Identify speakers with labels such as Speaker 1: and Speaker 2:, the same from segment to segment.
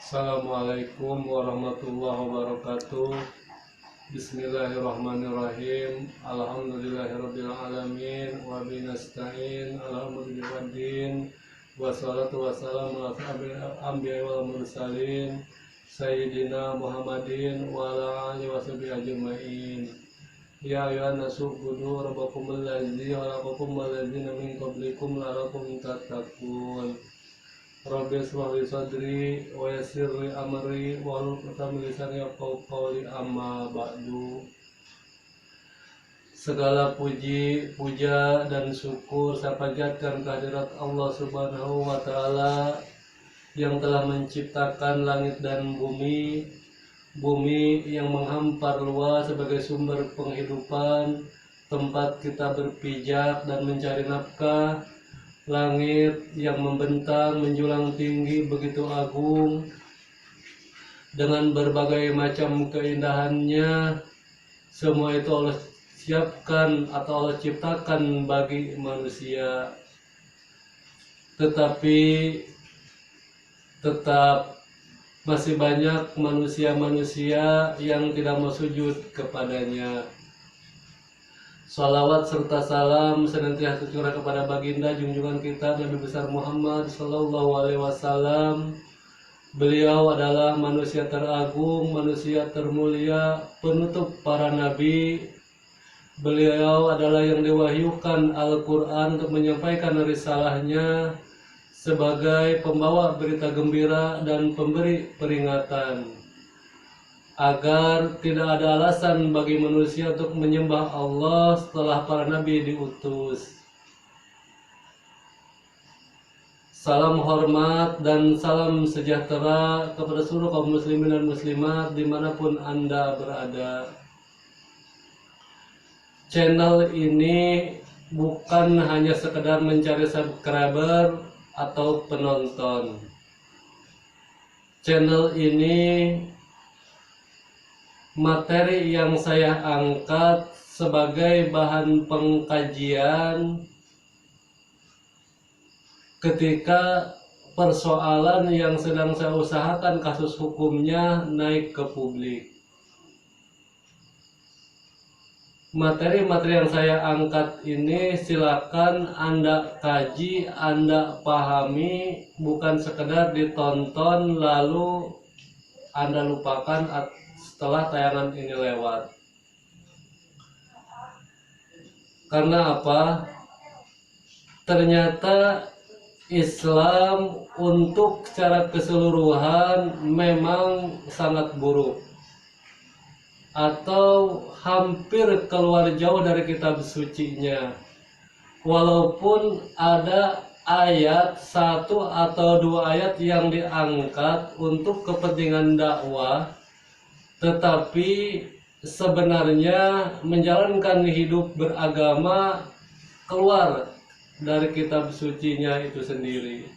Speaker 1: Assalamualaikum warahmatullahi wabarakatuh. Bismillahirrahmanirrahim. Alhamdulillahirabbil alamin wa binasta'in alhamdulillahiddin wassalatu wassalamu ala asyrofil anbiya'i wal mursalin sayyidina Muhammadin wa ala alihi washabihi ajmain. Ya ayyuhan nasu ubudu rabbakumul ladzi khalaqakum wal ladzina min qablikum la'allakum tattaqun. Rabbi shrah li sadri wa yassir li amri wahlul 'uqdatam min lisani yafqahu qawli, amma ba'du. Segala puji, puja dan syukur saya panjatkan kehadirat Allah Subhanahu wa taala yang telah menciptakan langit dan bumi yang menghampar luas sebagai sumber penghidupan, tempat kita berpijak dan mencari nafkah. Langit yang membentang menjulang tinggi begitu agung dengan berbagai macam keindahannya, semua itu Allah siapkan atau Allah ciptakan bagi manusia. Tetapi tetap masih banyak manusia-manusia yang tidak mau sujud kepadanya. Salawat serta salam senantiasa tercurah kepada baginda junjungan kita Nabi besar Muhammad Sallallahu Alaihi Wasallam. Beliau adalah manusia teragung, manusia termulia, penutup para nabi. Beliau adalah yang diwahyukan Al-Quran untuk menyampaikan risalahnya sebagai pembawa berita gembira dan pemberi peringatan, agar tidak ada alasan bagi manusia untuk menyembah Allah setelah para nabi diutus. Salam hormat dan salam sejahtera kepada seluruh kaum muslimin dan muslimat dimanapun Anda berada. Channel ini bukan hanya sekedar mencari subscriber atau penonton. Channel ini, materi yang saya angkat sebagai bahan pengkajian ketika persoalan yang sedang saya usahakan kasus hukumnya naik ke publik. Materi-materi yang saya angkat ini silakan Anda kaji, Anda pahami, bukan sekedar ditonton lalu Anda lupakan setelah tayangan ini lewat. Karena apa? Ternyata Islam untuk secara keseluruhan memang sangat buruk, atau hampir keluar jauh dari kitab sucinya. Walaupun ada ayat satu atau dua ayat yang diangkat untuk kepentingan dakwah, tetapi sebenarnya menjalankan hidup beragama keluar dari kitab sucinya itu sendiri.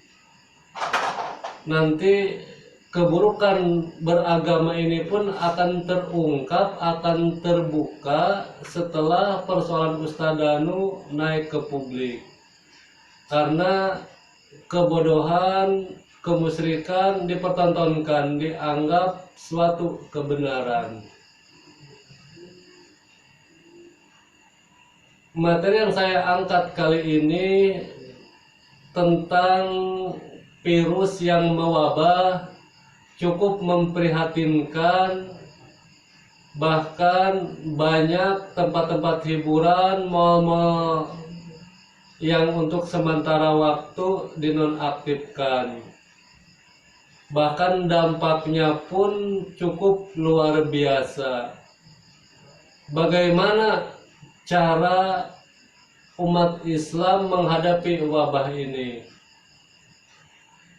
Speaker 1: Nanti keburukan beragama ini pun akan terungkap, akan terbuka setelah persoalan Ustadz Danu naik ke publik. Karena kebodohan, kemusyrikan dipertontonkan, dianggap suatu kebenaran. Materi yang saya angkat kali ini tentang virus yang mewabah, cukup memprihatinkan. Bahkan banyak tempat-tempat hiburan, mal-mal yang untuk sementara waktu dinonaktifkan. Bahkan dampaknya pun cukup luar biasa. Bagaimana cara umat Islam menghadapi wabah ini?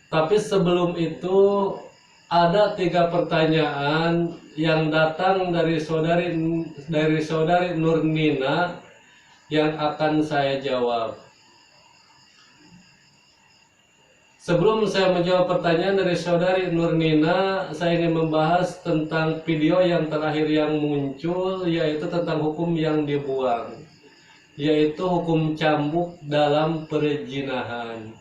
Speaker 1: Tapi sebelum itu ada 3 pertanyaan yang datang dari saudari Nurnina yang akan saya jawab. Sebelum saya menjawab pertanyaan dari saudari Nurnina, saya ingin membahas tentang video yang terakhir yang muncul, yaitu tentang hukum yang dibuang, yaitu hukum cambuk dalam perzinahan.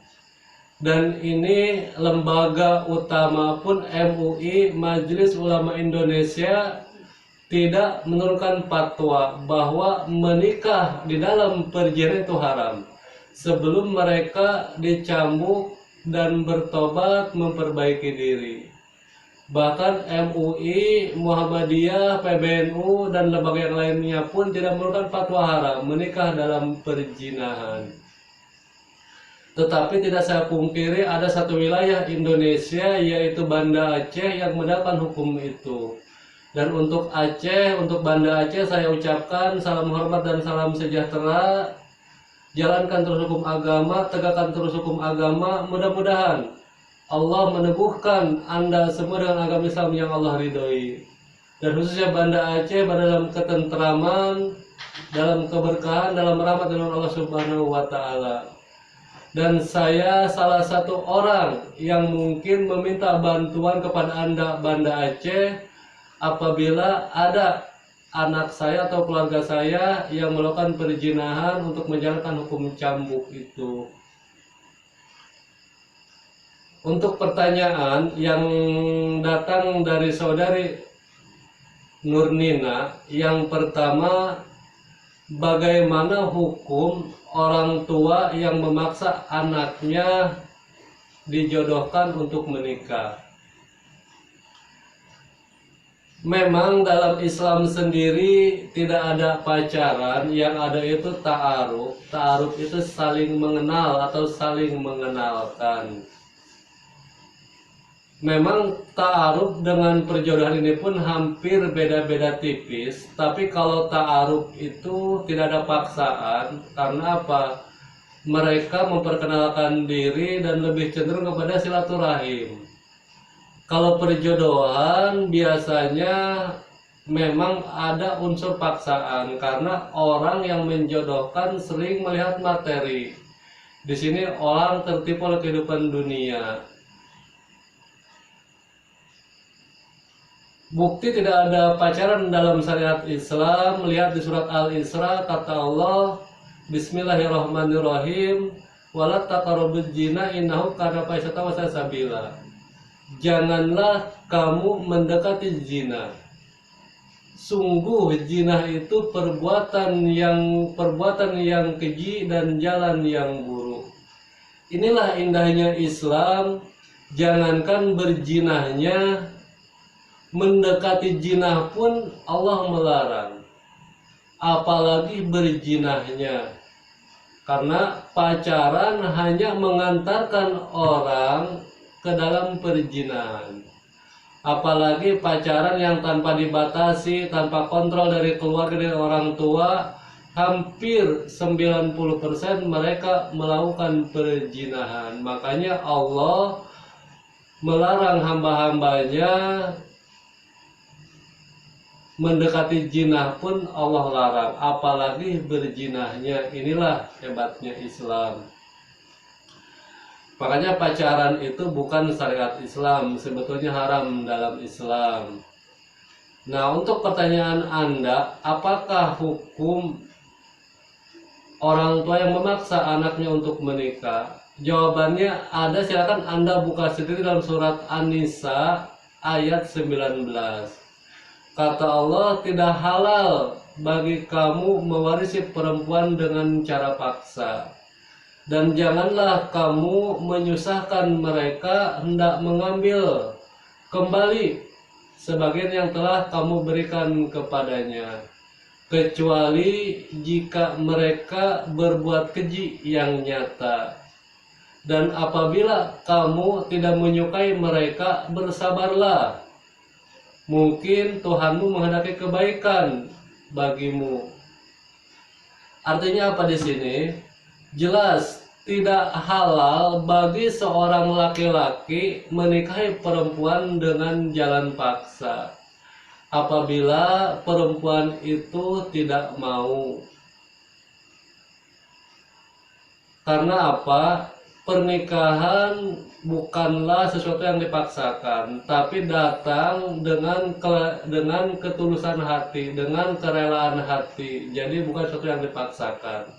Speaker 1: Dan ini lembaga utama pun MUI, Majelis Ulama Indonesia, tidak menurunkan fatwa bahwa menikah di dalam perjinan itu haram sebelum mereka dicambuk dan bertobat memperbaiki diri. Bahkan MUI, Muhammadiyah, PBNU, dan lembaga yang lainnya pun tidak menurunkan fatwa haram menikah dalam perjinahan. Tetapi tidak saya pungkiri ada satu wilayah Indonesia yaitu Banda Aceh yang mendapatkan hukum itu. Dan untuk Aceh, untuk Banda Aceh saya ucapkan salam hormat dan salam sejahtera. Jalankan terus hukum agama, tegakkan terus hukum agama. Mudah-mudahan Allah meneguhkan Anda semua dengan agama Islam yang Allah ridhoi. Dan khususnya Banda Aceh dalam ketentraman, dalam keberkahan, dalam rahmat dengan Allah Subhanahu wa Ta'ala. Dan saya salah satu orang yang mungkin meminta bantuan kepada Anda Banda Aceh apabila ada anak saya atau keluarga saya yang melakukan perzinahan untuk menjalankan hukum cambuk itu. Untuk pertanyaan yang datang dari saudari Nurnina, yang pertama, bagaimana hukum orang tua yang memaksa anaknya dijodohkan untuk menikah? Memang dalam Islam sendiri tidak ada pacaran, yang ada itu ta'aruf. Ta'aruf itu saling mengenal atau saling mengenalkan. Memang ta'aruf dengan perjodohan ini pun hampir beda-beda tipis. Tapi kalau ta'aruf itu tidak ada paksaan. Karena apa? Mereka memperkenalkan diri dan lebih cenderung kepada silaturahim. Kalau perjodohan biasanya memang ada unsur paksaan. Karena orang yang menjodohkan sering melihat materi. Di sini orang tertipu oleh kehidupan dunia. Bukti tidak ada pacaran dalam syariat Islam. Lihat di surat Al-Isra, kata Allah, Bismillahirrahmanirrahim, walat taqrabuz zina innahu kana fahisatan wa sa'a sabila. Janganlah kamu mendekati zina. Sungguh zina itu perbuatan yang keji dan jalan yang buruk. Inilah indahnya Islam. Jangankan berzinahnya, mendekati jinah pun Allah melarang, apalagi berjinahnya. Karena pacaran hanya mengantarkan orang ke dalam perjinahan. Apalagi pacaran yang tanpa dibatasi, tanpa kontrol dari keluarga, dari orang tua, hampir 90% mereka melakukan perjinahan. Makanya Allah melarang hamba-hambanya mendekati jinah pun Allah larang, apalagi berjinahnya. Inilah hebatnya Islam. Makanya pacaran itu bukan syariat Islam, sebetulnya haram dalam Islam. Nah, untuk pertanyaan Anda, apakah hukum orang tua yang memaksa anaknya untuk menikah? Jawabannya ada, silakan Anda buka sendiri dalam surat An-Nisa ayat 19. Kata Allah, tidak halal bagi kamu mewarisi perempuan dengan cara paksa. Dan janganlah kamu menyusahkan mereka hendak mengambil kembali sebagian yang telah kamu berikan kepadanya. Kecuali jika mereka berbuat keji yang nyata. Dan apabila kamu tidak menyukai mereka, bersabarlah. Mungkin Tuhanmu menghendaki kebaikan bagimu. Artinya apa di sini? Jelas tidak halal bagi seorang laki-laki menikahi perempuan dengan jalan paksa. Apabila perempuan itu tidak mau. Karena apa? Pernikahan bukanlah sesuatu yang dipaksakan, tapi datang dengan ketulusan hati, dengan kerelaan hati. Jadi bukan sesuatu yang dipaksakan.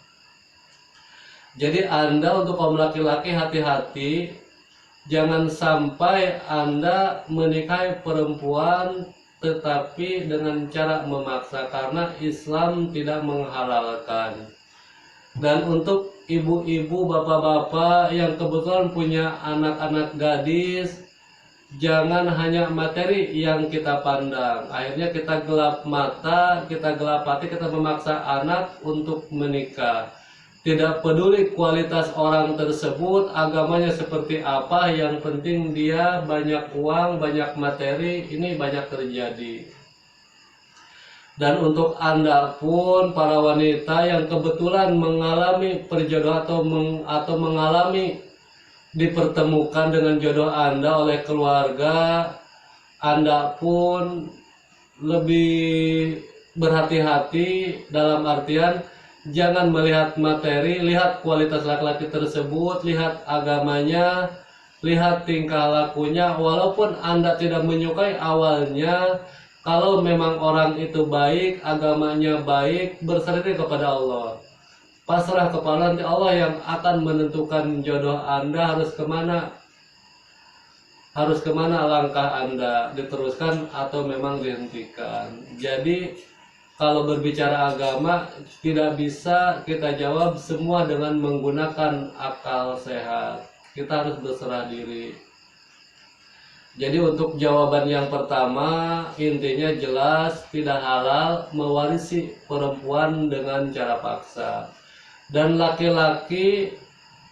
Speaker 1: Jadi Anda untuk kaum laki-laki hati-hati, jangan sampai Anda menikahi perempuan tetapi dengan cara memaksa, karena Islam tidak menghalalkan. Dan untuk ibu-ibu, bapak-bapak yang kebetulan punya anak-anak gadis, jangan hanya materi yang kita pandang. Akhirnya kita gelap mata, kita gelap hati, kita memaksa anak untuk menikah. Tidak peduli kualitas orang tersebut, agamanya seperti apa, yang penting dia banyak uang, banyak materi, ini banyak terjadi. Dan untuk Anda pun, para wanita yang kebetulan mengalami perjodohan atau mengalami dipertemukan dengan jodoh Anda oleh keluarga, Anda pun lebih berhati-hati dalam artian jangan melihat materi, lihat kualitas laki-laki tersebut, lihat agamanya, lihat tingkah lakunya. Walaupun Anda tidak menyukai awalnya, kalau memang orang itu baik, agamanya baik, berserah kepada Allah. Pasrah kepada nanti Allah yang akan menentukan jodoh Anda harus kemana. Harus kemana langkah Anda, diteruskan atau memang dihentikan. Jadi kalau berbicara agama, tidak bisa kita jawab semua dengan menggunakan akal sehat. Kita harus berserah diri. Jadi untuk jawaban yang pertama, intinya jelas tidak halal mewarisi perempuan dengan cara paksa. Dan laki-laki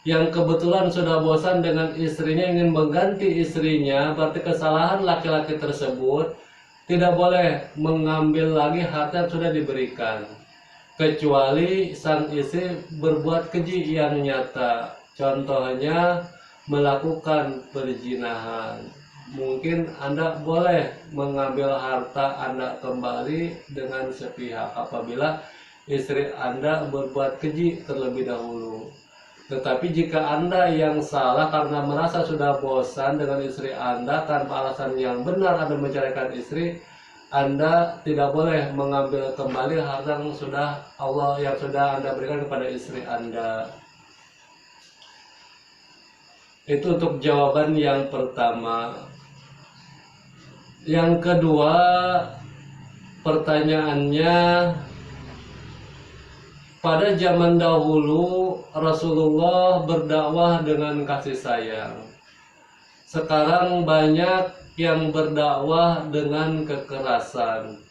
Speaker 1: yang kebetulan sudah bosan dengan istrinya, ingin mengganti istrinya, berarti kesalahan laki-laki tersebut tidak boleh mengambil lagi harta yang sudah diberikan, kecuali sang istri berbuat keji yang nyata, contohnya melakukan perzinahan. Mungkin Anda boleh mengambil harta Anda kembali dengan sepihak apabila istri Anda berbuat keji terlebih dahulu. Tetapi jika Anda yang salah karena merasa sudah bosan dengan istri Anda, tanpa alasan yang benar Anda menceraikan istri, Anda tidak boleh mengambil kembali harta yang sudah Anda berikan kepada istri Anda. Itu untuk jawaban yang pertama. Yang kedua, pertanyaannya, pada zaman dahulu Rasulullah berdakwah dengan kasih sayang. Sekarang banyak yang berdakwah dengan kekerasan.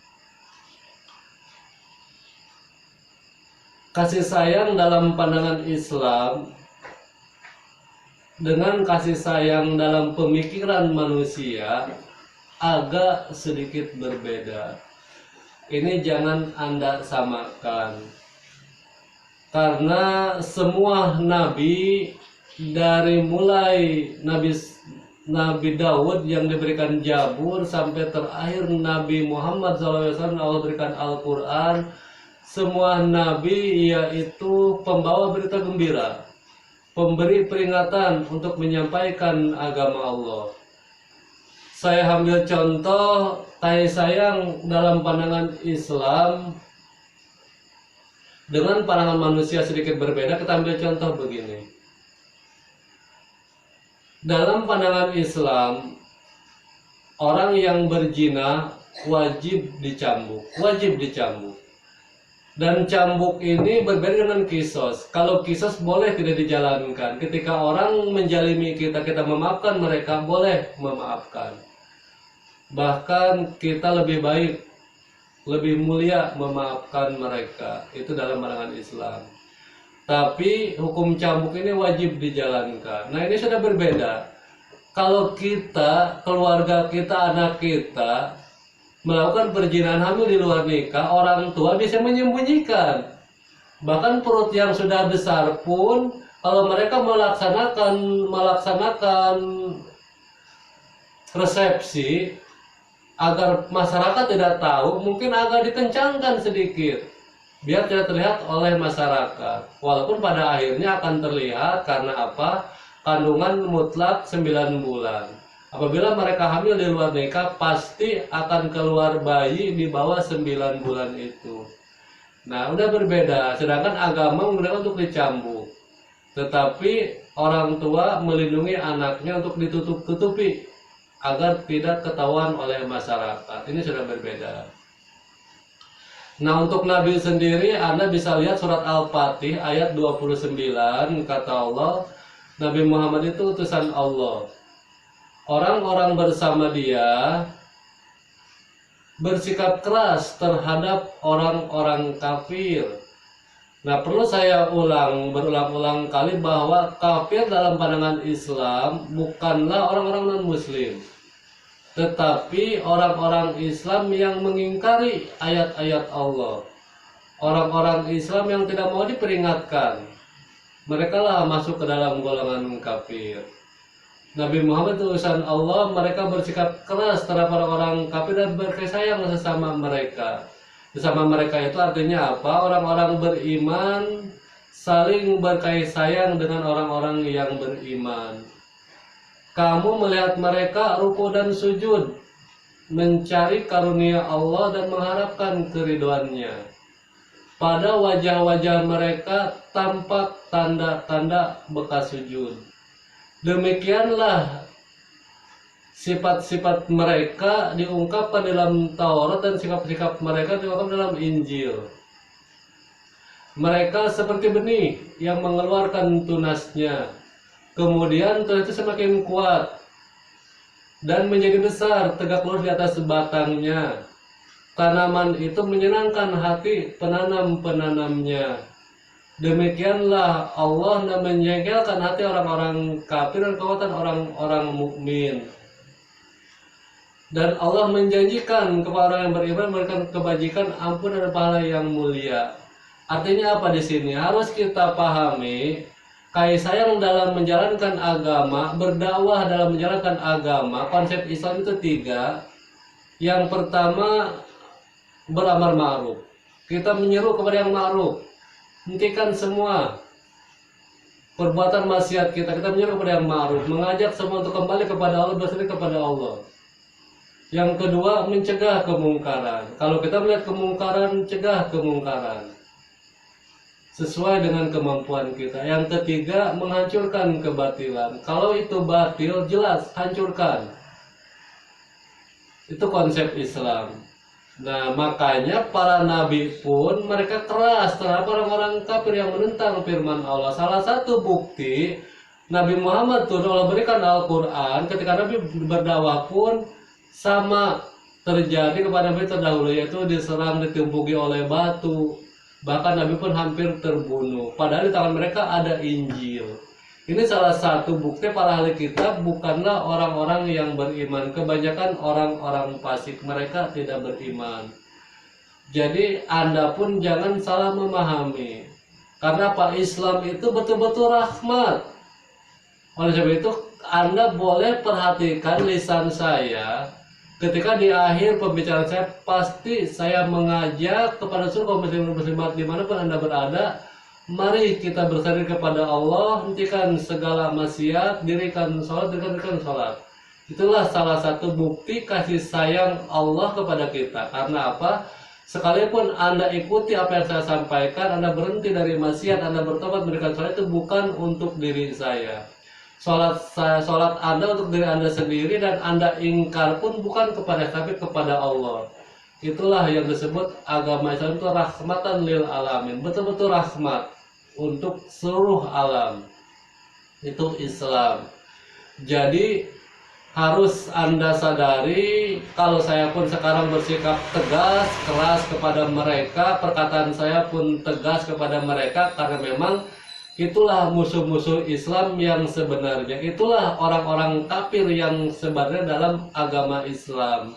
Speaker 1: Kasih sayang dalam pandangan Islam dengan kasih sayang dalam pemikiran manusia agak sedikit berbeda. Ini jangan Anda samakan. Karena semua nabi, dari mulai Nabi Daud yang diberikan Jabur sampai terakhir Nabi Muhammad SAW Allah berikan Al-Quran, semua nabi yaitu pembawa berita gembira, pemberi peringatan untuk menyampaikan agama Allah. Saya ambil contoh kasih sayang dalam pandangan Islam dengan pandangan manusia sedikit berbeda. Kita ambil contoh begini. Dalam pandangan Islam, orang yang berzina wajib dicambuk, Dan cambuk ini berbeda dengan kisos. Kalau kisos boleh tidak dijalankan. Ketika orang menjalimi kita, kita memaafkan mereka, boleh memaafkan. Bahkan kita lebih baik, lebih mulia memaafkan mereka. Itu dalam pandangan Islam. Tapi hukum cambuk ini wajib dijalankan. Nah, ini sudah berbeda. Kalau kita, keluarga kita, anak kita melakukan perzinahan, hamil di luar nikah, orang tua bisa menyembunyikan. Bahkan perut yang sudah besar pun, kalau mereka melaksanakan resepsi agar masyarakat tidak tahu, mungkin agak dikencangkan sedikit biar tidak terlihat oleh masyarakat. Walaupun pada akhirnya akan terlihat, karena apa? Kandungan mutlak 9 bulan. Apabila mereka hamil di luar nikah, pasti akan keluar bayi di bawah 9 bulan itu. Nah, udah berbeda. Sedangkan agama menggunakan untuk dicambuk. Tetapi orang tua melindungi anaknya untuk ditutup-tutupi agar tidak ketahuan oleh masyarakat. Ini sudah berbeda. Nah, untuk Nabi sendiri Anda bisa lihat surat Al-Fatih ayat 29, kata Allah, Nabi Muhammad itu utusan Allah. Orang-orang bersama dia bersikap keras terhadap orang-orang kafir. Nah, perlu saya berulang-ulang kali bahwa kafir dalam pandangan Islam bukanlah orang-orang non-muslim, tetapi orang-orang Islam yang mengingkari ayat-ayat Allah. Orang-orang Islam yang tidak mau diperingatkan, mereka lah masuk ke dalam golongan kafir. Nabi Muhammad utusan Allah, mereka bersikap keras terhadap orang-orang kafir dan berkasih sayang sesama mereka. Sesama mereka itu artinya apa? Orang-orang beriman saling berkasih sayang dengan orang-orang yang beriman. Kamu melihat mereka ruku dan sujud, mencari karunia Allah dan mengharapkan keridhoannya. Pada wajah-wajah mereka tampak tanda-tanda bekas sujud. Demikianlah sifat-sifat mereka diungkapkan dalam Taurat dan sikap-sikap mereka diungkapkan dalam Injil. Mereka seperti benih yang mengeluarkan tunasnya. Kemudian tunas itu semakin kuat dan menjadi besar, tegak lurus di atas batangnya. Tanaman itu menyenangkan hati penanam-penanamnya. Demikianlah Allah menjengkelkan hati orang-orang kafir dan kekuatan orang-orang mukmin. Dan Allah menjanjikan kepada orang yang beriman memberikan kebajikan, ampun dan pahala yang mulia. Artinya apa di sini? Harus kita pahami kasih sayang dalam menjalankan agama, berdakwah dalam menjalankan agama. Konsep Islam itu 3. Yang pertama, beramar ma'ruf. Kita menyeru kepada yang ma'ruf. Hentikan semua perbuatan maksiat kita. Kita menyeru kepada yang ma'ruf, mengajak semua untuk kembali kepada Allah, berseri kepada Allah. Yang kedua, mencegah kemungkaran. Kalau kita melihat kemungkaran, cegah kemungkaran sesuai dengan kemampuan kita. Yang ketiga, menghancurkan kebatilan. Kalau itu batil, jelas hancurkan. Itu konsep Islam. Nah, makanya para nabi pun mereka keras terhadap orang-orang kafir yang menentang firman Allah. Salah satu bukti Nabi Muhammad tuh Allah berikan Al-Quran, ketika Nabi berdakwah pun sama terjadi kepada Nabi terdahulu, yaitu diserang, ditumpuki oleh batu. Bahkan Nabi pun hampir terbunuh. Padahal di tangan mereka ada Injil. Ini salah satu bukti para ahli kitab bukanlah orang-orang yang beriman. Kebanyakan orang-orang fasik, mereka tidak beriman. Jadi Anda pun jangan salah memahami. Karena Pak Islam itu betul-betul rahmat. Oleh sebab itu Anda boleh perhatikan lisan saya. Ketika di akhir pembicaraan saya, pasti saya mengajak kepada seluruh kaum muslimin muslimat dimanapun Anda berada, mari kita bersandar kepada Allah, hentikan segala maksiat, dirikan sholat. Itulah salah satu bukti kasih sayang Allah kepada kita. Karena apa? Sekalipun Anda ikuti apa yang saya sampaikan, Anda berhenti dari maksiat, Anda bertobat, berikan sholat, itu bukan untuk diri saya. Sholat Anda untuk diri Anda sendiri, dan Anda ingkar pun bukan kepada tapi kepada Allah. Itulah yang disebut agama Islam itu rahmatan lil alamin, betul-betul rahmat untuk seluruh alam. Itu Islam. Jadi harus Anda sadari, kalau saya pun sekarang bersikap tegas, keras kepada mereka, perkataan saya pun tegas kepada mereka, karena memang itulah musuh-musuh Islam yang sebenarnya. Itulah orang-orang kafir yang sebenarnya dalam agama Islam.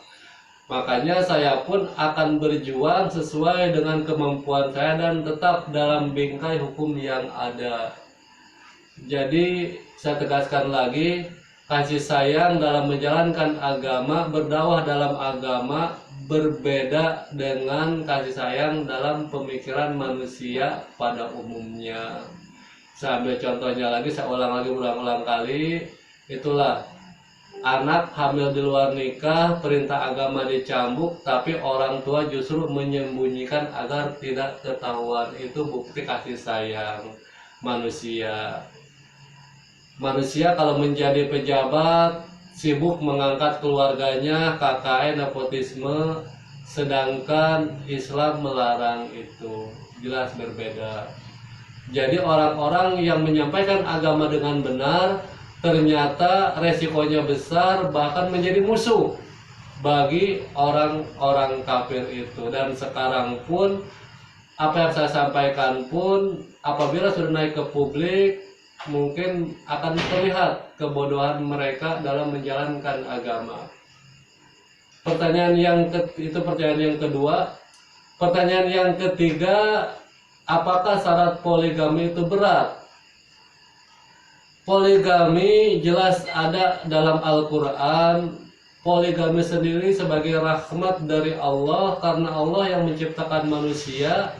Speaker 1: Makanya saya pun akan berjuang sesuai dengan kemampuan saya dan tetap dalam bingkai hukum yang ada. Jadi saya tegaskan lagi, kasih sayang dalam menjalankan agama, berdakwah dalam agama berbeda dengan kasih sayang dalam pemikiran manusia pada umumnya. Saya ambil contohnya lagi, saya ulang kali. Itulah anak hamil di luar nikah, perintah agama dicambuk, tapi orang tua justru menyembunyikan agar tidak ketahuan. Itu bukti kasih sayang. manusia. Manusia kalau menjadi pejabat sibuk mengangkat keluarganya, KKN, nepotisme, sedangkan Islam melarang itu. Jelas berbeda. Jadi orang-orang yang menyampaikan agama dengan benar ternyata resikonya besar, bahkan menjadi musuh bagi orang-orang kafir itu. Dan sekarang pun apa yang saya sampaikan pun apabila sudah naik ke publik mungkin akan terlihat kebodohan mereka dalam menjalankan agama. Pertanyaan yang kedua. Pertanyaan yang ketiga, apakah syarat poligami itu berat? Poligami jelas ada dalam Al-Quran. Poligami sendiri sebagai rahmat dari Allah, karena Allah yang menciptakan manusia.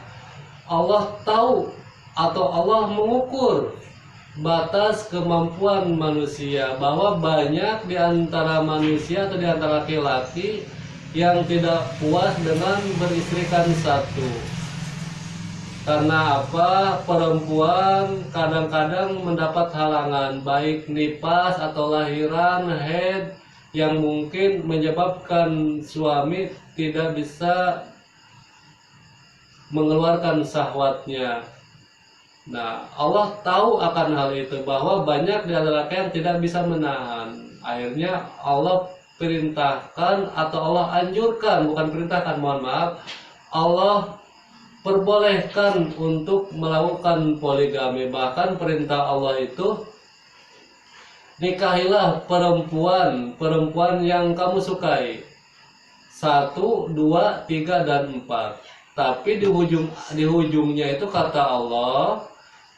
Speaker 1: Allah tahu atau Allah mengukur batas kemampuan manusia, bahwa banyak di antara manusia atau di antara laki-laki yang tidak puas dengan beristrikan satu. Karena apa? Perempuan kadang-kadang mendapat halangan, baik nifas atau lahiran, haid, yang mungkin menyebabkan suami tidak bisa mengeluarkan syahwatnya. Nah, Allah tahu akan hal itu, bahwa banyak di antara laki yang tidak bisa menahan. Akhirnya Allah perintahkan atau Allah anjurkan, bukan perintahkan, mohon maaf, Allah perbolehkan untuk melakukan poligami. Bahkan perintah Allah itu, nikahilah perempuan yang kamu sukai, 1, 2, 3, dan 4. Tapi di ujungnya itu kata Allah,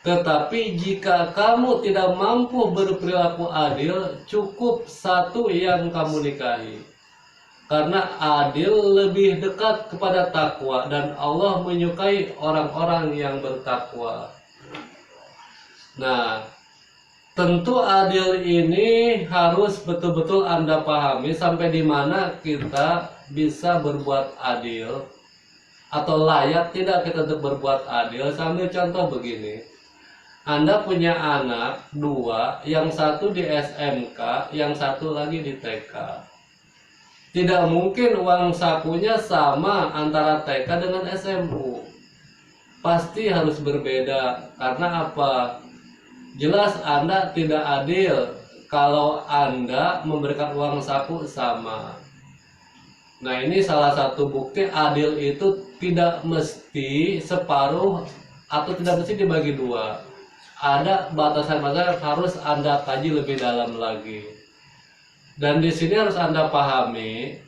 Speaker 1: tetapi jika kamu tidak mampu berperilaku adil, cukup 1 yang kamu nikahi. Karena adil lebih dekat kepada takwa, dan Allah menyukai orang-orang yang bertakwa. Nah, tentu adil ini harus betul-betul Anda pahami sampai di mana kita bisa berbuat adil atau layak tidak kita untuk berbuat adil. Sambil contoh begini, Anda punya anak 2, yang 1 di SMK, yang 1 lagi di TK. Tidak mungkin uang sakunya sama antara TK dengan SMU. Pasti harus berbeda. Karena apa? Jelas Anda tidak adil kalau Anda memberikan uang saku sama. Nah, ini salah satu bukti adil itu tidak mesti separuh atau tidak mesti dibagi 2. Ada batasan-batasan harus Anda kaji lebih dalam lagi. Dan di sini harus Anda pahami,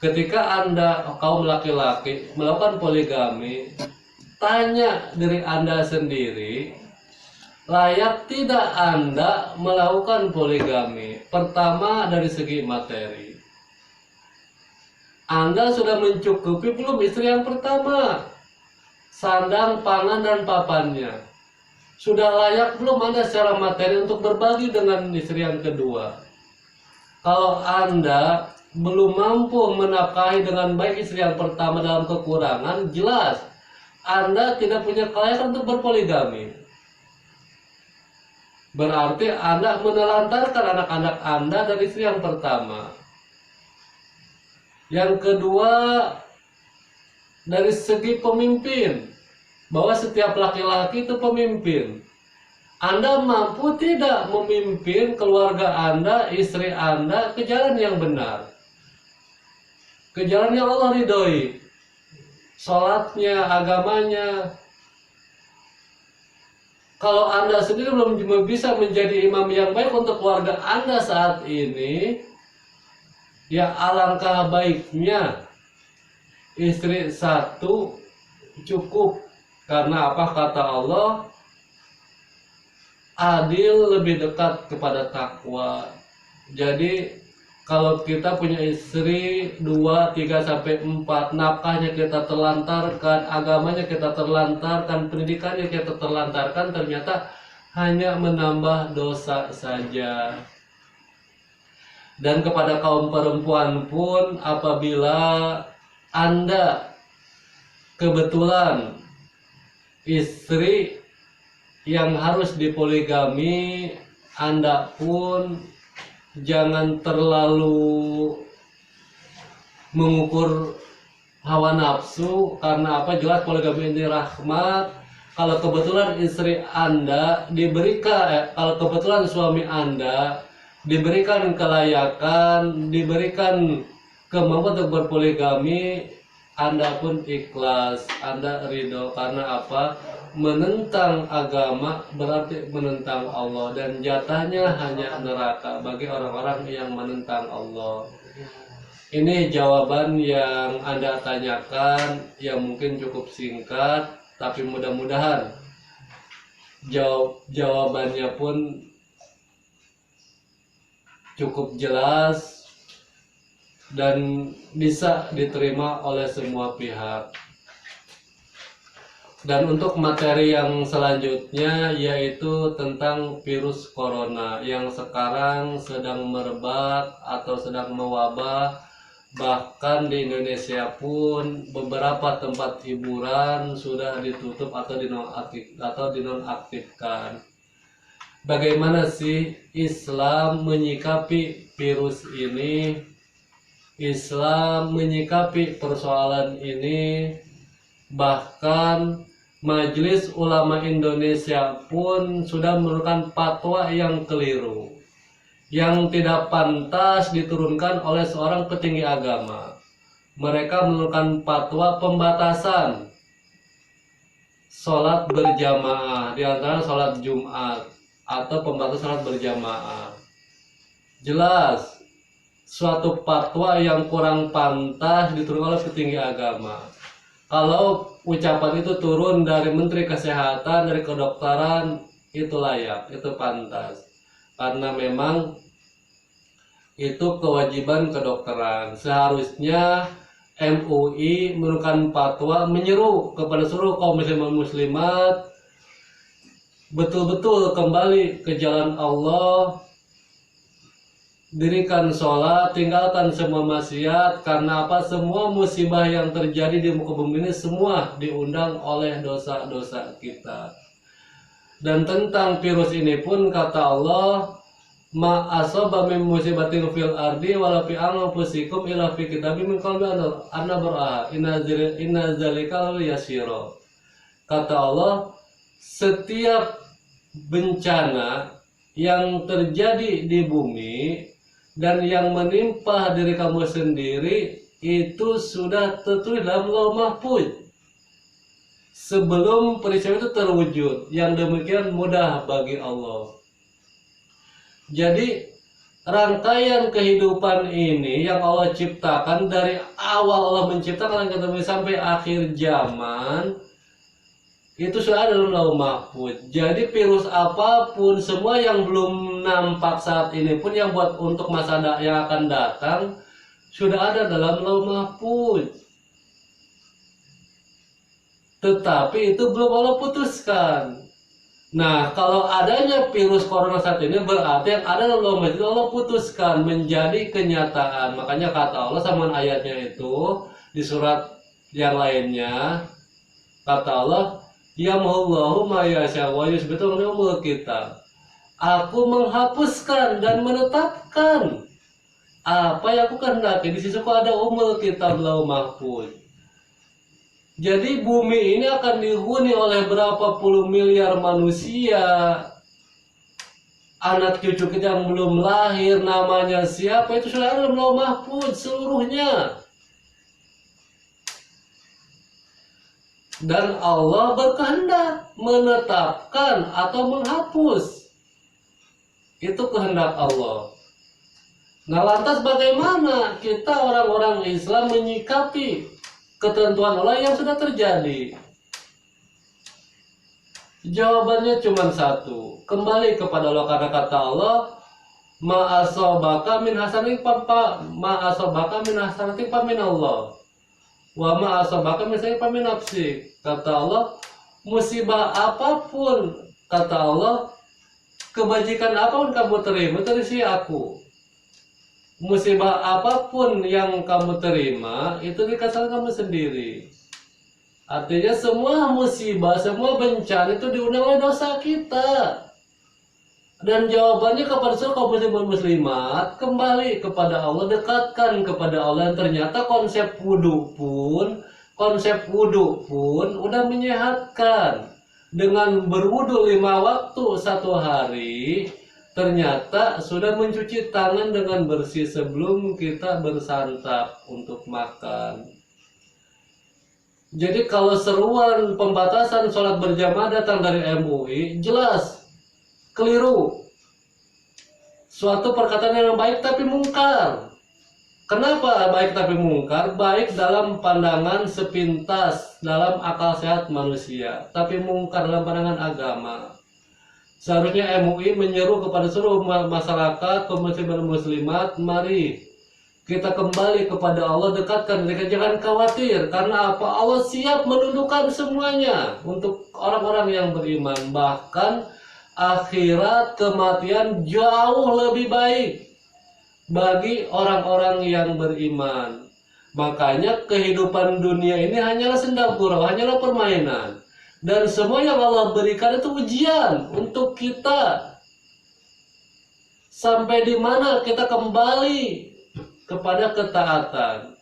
Speaker 1: ketika Anda kaum laki-laki melakukan poligami, tanya diri Anda sendiri, layak tidak Anda melakukan poligami? Pertama, dari segi materi. Anda sudah mencukupi belum istri yang pertama? Sandang, pangan, dan papannya. Sudah layak belum Anda secara materi untuk berbagi dengan istri yang kedua? Kalau Anda belum mampu menafkahi dengan baik istri yang pertama dalam kekurangan, jelas Anda tidak punya kelayakan untuk berpoligami. Berarti Anda menelantarkan anak-anak Anda dari istri yang pertama. Yang kedua, dari segi pemimpin, bahwa setiap laki-laki itu pemimpin. Anda mampu tidak memimpin keluarga Anda, istri Anda ke jalan yang benar, ke jalan yang Allah ridhoi, sholatnya, agamanya. Kalau Anda sendiri belum bisa menjadi imam yang baik untuk keluarga Anda saat ini, ya alangkah baiknya istri 1 cukup. Karena apa? Kata Allah, adil lebih dekat kepada takwa. Jadi kalau kita punya istri 2, 3, sampai 4, nafkahnya kita terlantarkan, agamanya kita terlantarkan, pendidikannya kita terlantarkan, ternyata hanya menambah dosa saja. Dan kepada kaum perempuan pun, apabila Anda kebetulan istri yang harus dipoligami, Anda pun jangan terlalu mengukur hawa nafsu, karena apa? Jelas poligami ini rahmat. Kalau kebetulan istri Anda diberikan, kalau kebetulan suami Anda diberikan kelayakan, diberikan kemampuan untuk berpoligami, Anda pun ikhlas, Anda ridho. Karena apa? Menentang agama berarti menentang Allah, dan jatahnya hanya neraka bagi orang-orang yang menentang Allah. Ini jawaban yang Anda tanyakan, yang mungkin cukup singkat, tapi mudah-mudahan jawabannya pun cukup jelas dan bisa diterima oleh semua pihak. Dan untuk materi yang selanjutnya yaitu tentang virus corona yang sekarang sedang merebak atau sedang mewabah. Bahkan di Indonesia pun beberapa tempat hiburan sudah ditutup atau dinonaktifkan. Bagaimana sih Islam menyikapi virus ini? Islam menyikapi persoalan ini. Bahkan Majelis Ulama Indonesia pun sudah menurunkan fatwa yang keliru, yang tidak pantas diturunkan oleh seorang petinggi agama. Mereka menurunkan fatwa pembatasan sholat berjamaah, di antara sholat Jumat, atau pembatasan sholat berjamaah. Jelas suatu fatwa yang kurang pantas diturunkan oleh petinggi agama. Kalau ucapan itu turun dari Menteri Kesehatan, dari kedokteran, itu layak, itu pantas. Karena memang itu kewajiban kedokteran. Seharusnya MUI menurunkan fatwa menyeru kepada seluruh kaum muslimin muslimat betul-betul kembali ke jalan Allah, dirikan sholat, tinggalkan semua maksiat. Karena apa? Semua musibah yang terjadi di muka bumi ini semua diundang oleh dosa-dosa kita. Dan tentang virus ini pun kata Allah, ma asaba min musibatin fil ardi wala fi anfusikum illa fi kitabim min qabli an nabraha inna zalika yasira. Kata Allah, setiap bencana yang terjadi di bumi dan yang menimpa diri kamu sendiri itu sudah tertulis dalam Lauh Mahfuz sebelum peristiwa itu terwujud. Yang demikian mudah bagi Allah. Jadi rangkaian kehidupan ini yang Allah ciptakan dari awal, Allah menciptakan sampai akhir zaman, itu sudah ada dalam Lauh Mahfuz. Jadi virus apapun, semua yang belum nampak saat ini pun, yang buat untuk masa yang akan datang, sudah ada dalam Lauh Mahfuz. Tetapi itu belum Allah putuskan. Nah, kalau adanya virus corona saat ini berarti yang ada dalam Lauh Mahfuz Allah putuskan menjadi kenyataan. Makanya kata Allah sama ayatnya itu di surat yang lainnya, kata Allah, yamhullahu ma yasha wa yuthbitu umul kita. Aku menghapuskan dan menetapkan apa yang aku kehendaki. Di sisiku ada umul kitab Lauh Mahfuz. Jadi bumi ini akan dihuni oleh berapa puluh miliar manusia. Anak cucu kita yang belum lahir, namanya siapa, itu sudah ada dalam Lauh Mahfuz seluruhnya. Dan Allah berkehendak menetapkan atau menghapus. Itu kehendak Allah. Nah, lantas bagaimana kita orang-orang Islam menyikapi ketentuan Allah yang sudah terjadi? Jawabannya cuma satu. Kembali kepada Allah, karena kata Allah, ma asabaka min hasanatin fa min Allah. Wa ma asabaka misalnya pamin nafsi. Kata Allah, musibah apapun, kata Allah, kebajikan apapun kamu terima dari si aku. Musibah apapun yang kamu terima itu dikasih kamu sendiri. Artinya semua musibah, semua bencana itu diundang oleh dosa kita. Dan jawabannya kepada seluruh kaum muslimin muslimat, kembali kepada Allah, dekatkan kepada Allah. Dan ternyata konsep wudhu pun udah menyehatkan. Dengan berwudhu 5 waktu 1 hari, ternyata sudah mencuci tangan dengan bersih sebelum kita bersantap untuk makan. Jadi kalau seruan pembatasan sholat berjamaah datang dari MUI, jelas keliru. Suatu perkataan yang baik tapi mungkar. Kenapa baik tapi mungkar? Baik dalam pandangan sepintas, dalam akal sehat manusia, tapi mungkar dalam pandangan agama. Seharusnya MUI menyeru kepada seluruh masyarakat, kaum muslimin dan muslimat, mari kita kembali kepada Allah, dekatkan mereka, jangan khawatir. Karena apa? Allah siap menundukkan semuanya untuk orang-orang yang beriman. Bahkan akhirat, kematian jauh lebih baik bagi orang-orang yang beriman. Makanya kehidupan dunia ini hanyalah senda gurau, hanyalah permainan. Dan semua yang Allah berikan itu ujian untuk kita. Sampai di mana kita kembali kepada ketaatan.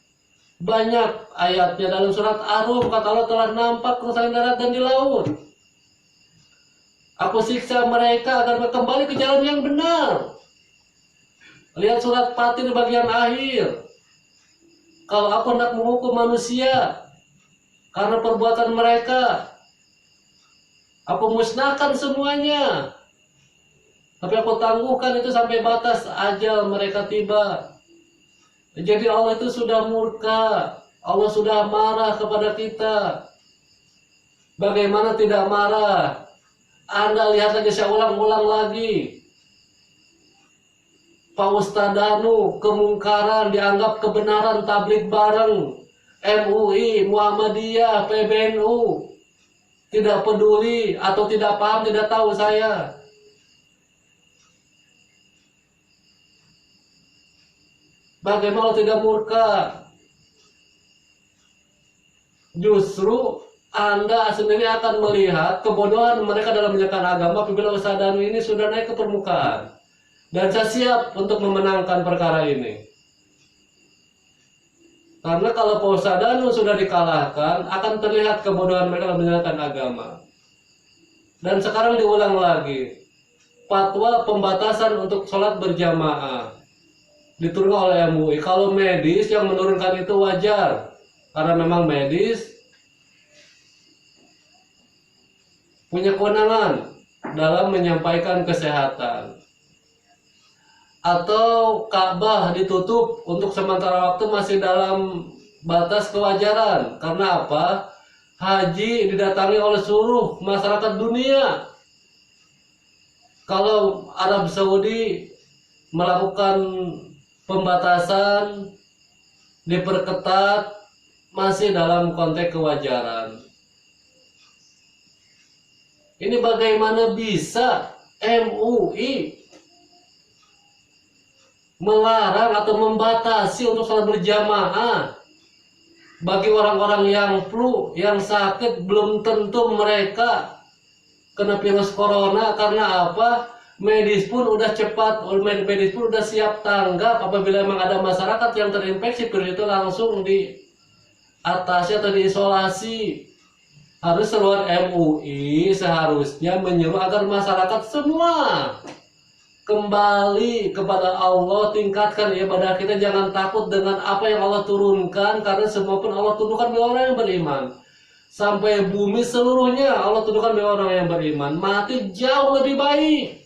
Speaker 1: Banyak ayatnya dalam surat Ar-Rum, kata Allah, telah nampak kerusakan darat dan di laut. Aku siksa mereka agar kembali ke jalan yang benar. Lihat surat Fatir bagian akhir. Kalau aku hendak menghukum manusia karena perbuatan mereka, aku musnahkan semuanya. Tapi aku tangguhkan itu sampai batas ajal mereka tiba. Jadi Allah itu sudah murka, Allah sudah marah kepada kita. Bagaimana tidak marah? Anda lihat lagi, saya ulang-ulang lagi. Pak Ustadz Danu, kemungkaran dianggap kebenaran, tablik bareng. MUI, Muhammadiyah, PBNU. Tidak peduli atau tidak paham, tidak tahu saya. Bagaimana tidak murka? Justru Anda sendiri akan melihat kebodohan mereka dalam menjalankan agama apabila Ustadz Danu ini sudah naik ke permukaan. Dan saya siap untuk memenangkan perkara ini. Karena kalau Pak Ustadz Danu sudah dikalahkan, akan terlihat kebodohan mereka dalam menjalankan agama. Dan sekarang diulang lagi. Fatwa pembatasan untuk sholat berjamaah diturunkan oleh MUI. Kalau medis yang menurunkan itu wajar, karena memang medis punya kewenangan dalam menyampaikan kesehatan. Atau Ka'bah ditutup untuk sementara waktu masih dalam batas kewajaran. Karena apa? Haji didatangi oleh seluruh masyarakat dunia. Kalau Arab Saudi melakukan pembatasan, diperketat, masih dalam konteks kewajaran. Ini bagaimana bisa MUI melarang atau membatasi untuk sholat berjamaah bagi orang-orang yang flu, yang sakit, belum tentu mereka kena virus corona. Karena apa? Medis pun udah cepat, medis pun udah siap tanggap apabila memang ada masyarakat yang terinfeksi virus itu langsung diatasi atau diisolasi. Harus seruan MUI seharusnya menyeru agar masyarakat semua kembali kepada Allah, tingkatkan ibadah kita, jangan takut dengan apa yang Allah turunkan, karena semua pun Allah turunkan bagi orang yang beriman. Sampai bumi seluruhnya Allah turunkan bagi orang yang beriman. Mati jauh lebih baik.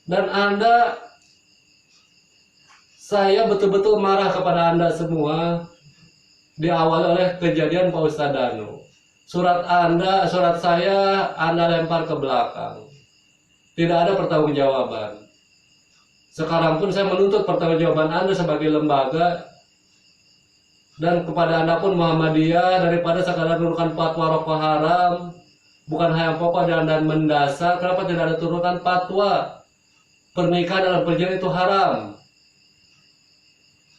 Speaker 1: Dan saya betul-betul marah kepada Anda semua, diawali oleh kejadian Pak Ustadz Danu. Surat saya Anda lempar ke belakang. Tidak ada pertanggungjawaban. Sekarang pun saya menuntut pertanggungjawaban Anda sebagai lembaga, dan kepada Anda pun Muhammadiyah, daripada sekadar menurunkan fatwa rokok haram, bukan hanya pokok dan mendasar, kenapa tidak ada turunkan fatwa pernikahan dalam perjanjian itu haram?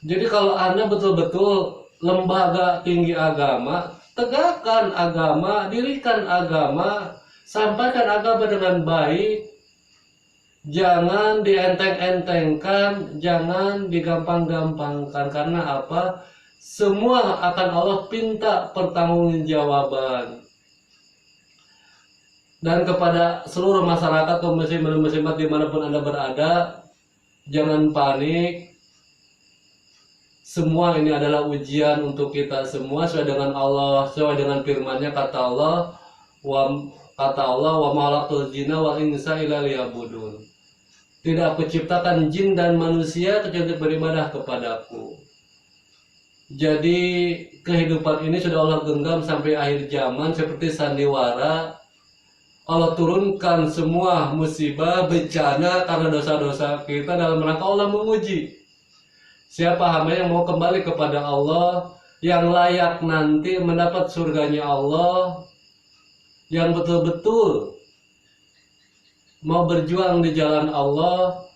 Speaker 1: Jadi kalau Anda betul-betul lembaga tinggi agama, tegakkan agama, dirikan agama, sampaikan agama dengan baik, jangan dienteng-entengkan, jangan digampang-gampangkan. Karena apa? Semua akan Allah pinta pertanggungjawaban. Dan kepada seluruh masyarakat atau muslimat dimanapun Anda berada, jangan panik. Semua ini adalah ujian untuk kita semua sesuai dengan Allah, sesuai dengan firman-Nya. Kata Allah, wa ma khalaqtul jinna wal insa illa liya'budun. Tidak aku ciptakan jin dan manusia kecuali untuk beribadah kepadaku. Jadi kehidupan ini sudah Allah genggam sampai akhir zaman seperti sandiwara. Allah turunkan semua musibah, bencana karena dosa-dosa kita dalam rangka Allah menguji. Siapa hamba yang mau kembali kepada Allah, yang layak nanti mendapat surganya Allah, yang betul-betul mau berjuang di jalan Allah,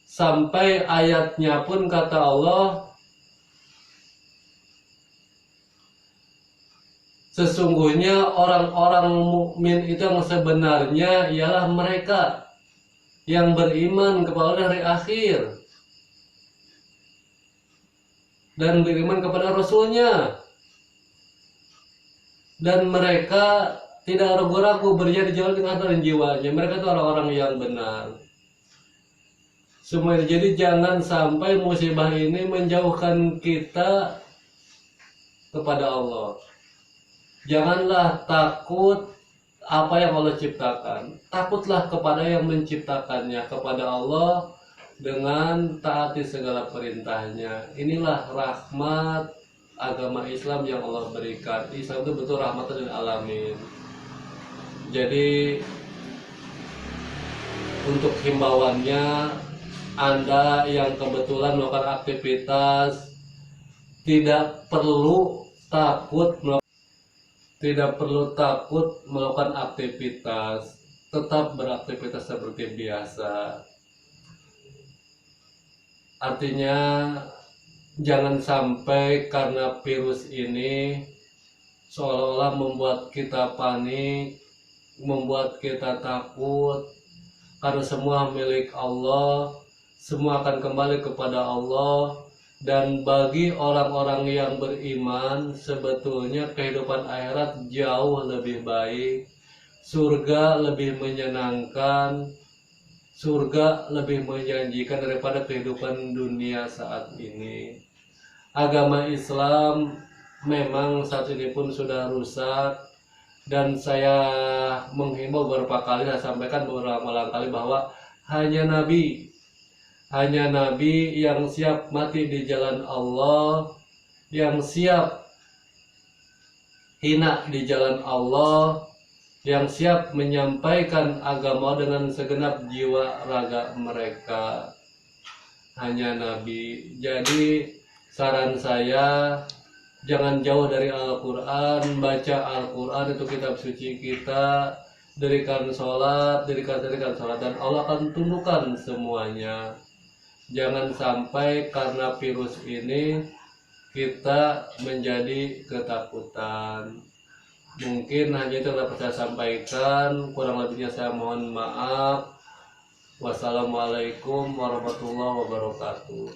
Speaker 1: sampai ayatnya pun kata Allah, sesungguhnya orang-orang mukmin itu yang sebenarnya ialah mereka yang beriman kepada hari akhir dan beriman kepada Rasulnya, dan mereka tidak ragu-ragu berjaya di jalan dengan hati dan jiwanya. Mereka itu orang-orang yang benar. Semua ini, jadi jangan sampai musibah ini menjauhkan kita kepada Allah. Janganlah takut apa yang Allah ciptakan. Takutlah kepada yang menciptakannya, kepada Allah, dengan taati segala perintahnya. Inilah rahmat agama Islam yang Allah berikan. Islam itu betul rahmatan lil alamin. Jadi untuk himbauannya, Anda yang kebetulan melakukan aktivitas tidak perlu takut melakukan aktivitas, tetap beraktivitas seperti biasa. Artinya jangan sampai karena virus ini seolah-olah membuat kita panik, membuat kita takut, karena semua milik Allah, semua akan kembali kepada Allah. Dan bagi orang-orang yang beriman, sebetulnya kehidupan akhirat jauh lebih baik, surga lebih menyenangkan, surga lebih menjanjikan daripada kehidupan dunia saat ini. Agama Islam memang saat ini pun sudah rusak, dan saya menghimbau beberapa kali, saya sampaikan beberapa kali bahwa hanya Nabi yang siap mati di jalan Allah, yang siap hina di jalan Allah, yang siap menyampaikan agama dengan segenap jiwa raga mereka. Hanya Nabi. Jadi saran saya, jangan jauh dari Al-Quran, baca Al-Quran, itu kitab suci kita, dirikan sholat, dan Allah akan tundukkan semuanya. Jangan sampai karena virus ini kita menjadi ketakutan. Mungkin hanya itu yang dapat saya sampaikan, kurang lebihnya saya mohon maaf. Wassalamualaikum warahmatullahi wabarakatuh.